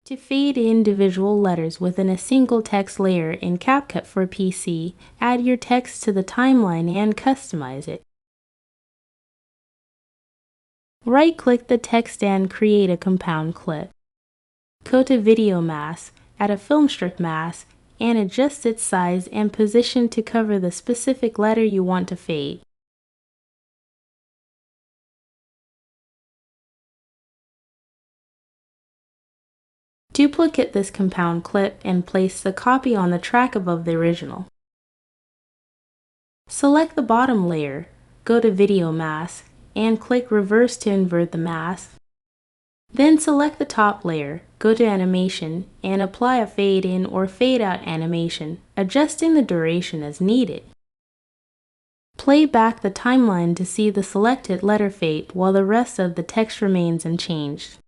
To fade individual letters within a single text layer in CapCut for PC, add your text to the timeline and customize it. Right-click the text and create a compound clip. Go to Video Mask, add a Filmstrip mask, and adjust its size and position to cover the specific letter you want to fade. Duplicate this compound clip and place the copy on the track above the original. Select the bottom layer, go to Video Mask, and click Reverse to invert the mask. Then select the top layer, go to Animation, and apply a fade in or fade out animation, adjusting the duration as needed. Play back the timeline to see the selected letter fade while the rest of the text remains unchanged.